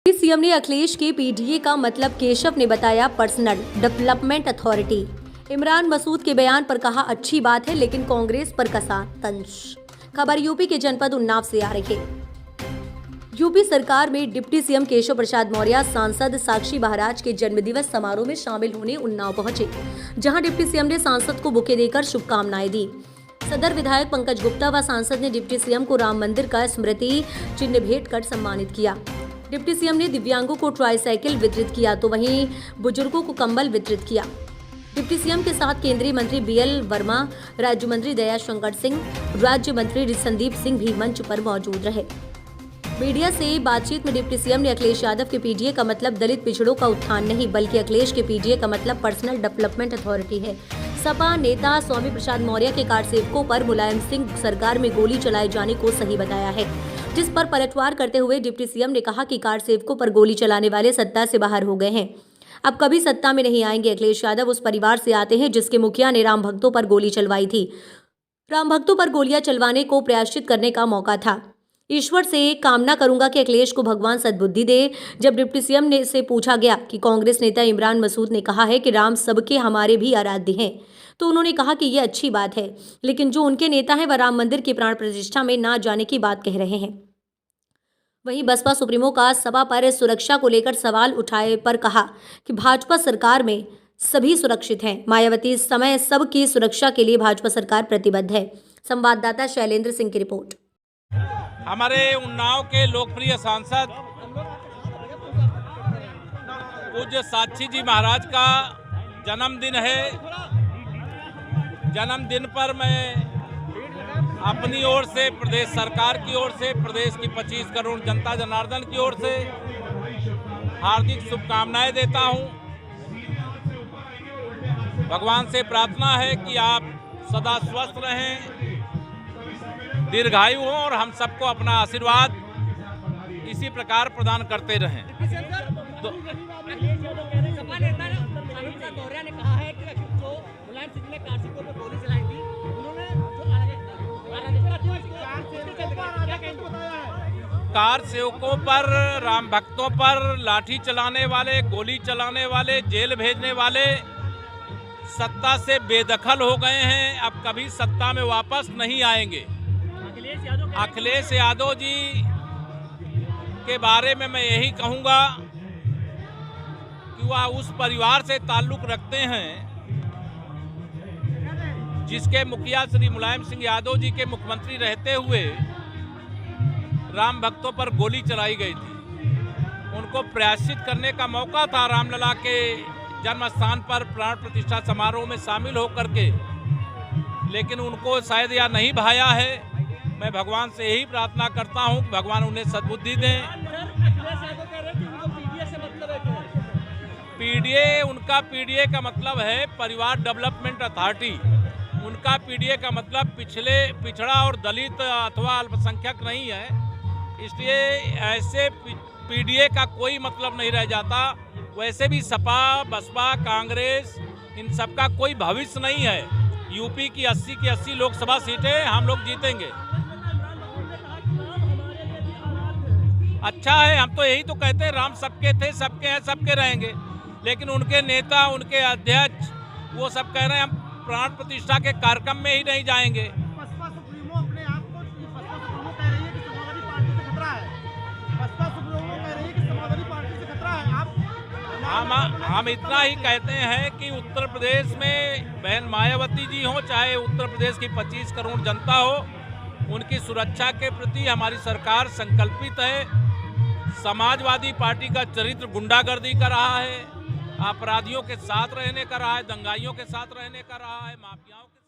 CM ने अखिलेश के PDA का मतलब केशव ने बताया personal development authority. Imran Masood के बयान पर कहा अच्छी बात है लेकिन कांग्रेस पर कसा तंज। खबर यूपी के जनपद उन्नाव से आ रही है। यूपी सरकार में डिप्टी सीएम केशव प्रसाद मौर्य सांसद साक्षी महाराज के जन्मदिवस समारोह में शामिल होने उन्नाव पहुंचे, जहां डिप्टी सीएम ने सांसद को बुके देकर शुभकामनाएं दी। सदर विधायक पंकज गुप्ता व सांसद ने डिप्टी सीएम को राम मंदिर का स्मृति चिन्ह भेंट कर सम्मानित किया। डिप्टी सीएम ने दिव्यांगों को ट्राईसाइकिल वितरित किया तो वहीं बुजुर्गों को कंबल वितरित किया। डिप्टी सीएम के साथ केंद्रीय मंत्री बीएल वर्मा, राज्य मंत्री दया शंकर सिंह, राज्य मंत्री संदीप सिंह भी मंच पर मौजूद रहे। मीडिया से बातचीत में डिप्टी सीएम ने अखिलेश यादव के पीडीए का मतलब दलित पिछड़ों का उत्थान नहीं बल्कि अखिलेश के पीडीए का मतलब पर्सनल डेवलपमेंट अथॉरिटी है। सपा नेता स्वामी प्रसाद मौर्य के कार सेवकों पर मुलायम सिंह सरकार में गोली चलाए जाने को सही बताया है, जिस पर पलटवार करते हुए डिप्टी सीएम ने कहा कि कार सेवकों पर गोली चलाने वाले सत्ता से बाहर हो गए हैं, अब कभी सत्ता में नहीं आएंगे। अखिलेश यादव उस परिवार से आते हैं जिसके मुखिया ने राम भक्तों पर गोली चलवाई थी। राम भक्तों पर गोलियां चलवाने को प्रायश्चित करने का मौका था। ईश्वर से कामना करूंगा कि अखिलेश को भगवान सद्बुद्धि दे। जब डिप्टी सीएम ने से पूछा गया कि कांग्रेस नेता इमरान मसूद ने कहा है कि राम सबके हमारे भी आराध्य हैं, तो उन्होंने कहा कि ये अच्छी बात है, लेकिन जो उनके नेता हैं वह राम मंदिर की प्राण प्रतिष्ठा में ना जाने की बात कह रहे हैं। वहीं बसपा सुप्रीमो का सपा पर सुरक्षा को लेकर सवाल उठाए पर कहा कि भाजपा सरकार में सभी सुरक्षित हैं। मायावती इस समय सबकी सुरक्षा के लिए भाजपा सरकार प्रतिबद्ध है। संवाददाता शैलेंद्र सिंह की रिपोर्ट। हमारे उन्नाव के लोकप्रिय सांसद पूज्य साक्षी जी महाराज का जन्मदिन है। जन्मदिन पर मैं अपनी ओर से, प्रदेश सरकार की ओर से, प्रदेश की 25 करोड़ जनता जनार्दन की ओर से हार्दिक शुभकामनाएं देता हूं। भगवान से प्रार्थना है कि आप सदा स्वस्थ रहें, दीर्घायु हो और हम सबको अपना आशीर्वाद इसी प्रकार प्रदान करते रहें। कार सेवकों पर, राम भक्तों पर लाठी चलाने वाले, गोली चलाने वाले, जेल भेजने वाले सत्ता से बेदखल हो गए हैं, अब कभी सत्ता में वापस नहीं आएंगे। अखिलेश यादव जी के बारे में मैं यही कहूंगा कि वह उस परिवार से ताल्लुक रखते हैं जिसके मुखिया श्री मुलायम सिंह यादव जी के मुख्यमंत्री रहते हुए राम भक्तों पर गोली चलाई गई थी। उनको प्रायश्चित करने का मौका था रामलला के जन्म स्थान पर प्राण प्रतिष्ठा समारोह में शामिल होकर के, लेकिन उनको शायद यह नहीं भाया है। मैं भगवान से यही प्रार्थना करता हूं कि भगवान उन्हें सद्बुद्धि दें। पीडीए, उनका पीडीए का मतलब है परिवार डेवलपमेंट अथॉरिटी। उनका पीडीए का मतलब पिछड़ा और दलित अथवा अल्पसंख्यक नहीं है, इसलिए ऐसे पीडीए का कोई मतलब नहीं रह जाता। वैसे भी सपा, बसपा, कांग्रेस इन सबका कोई भविष्य नहीं है। यूपी की 80 की 80 लोकसभा सीटें हम लोग जीतेंगे। अच्छा है, हम तो यही तो कहते हैं राम सबके थे, सबके हैं, सबके रहेंगे, लेकिन उनके नेता, उनके अध्यक्ष वो सब कह रहे हैं हम प्राण प्रतिष्ठा के कार्यक्रम में ही नहीं जाएंगे। बसपा सुप्रीमो अपने आप को कह रही है कि समाजवादी पार्टी से खतरा है। बसपा सुप्रीमो कह रही है कि समाजवादी पार्टी से खतरा है। हम इतना ही कहते हैं कि उत्तर प्रदेश में बहन मायावती जी हो, चाहे उत्तर प्रदेश की 25 करोड़ जनता हो, उनकी सुरक्षा के प्रति हमारी सरकार संकल्पित है। समाजवादी पार्टी का चरित्र गुंडागर्दी का रहा है, अपराधियों के साथ रहने का रहा है, दंगाइयों के साथ रहने का रहा है, माफियाओं के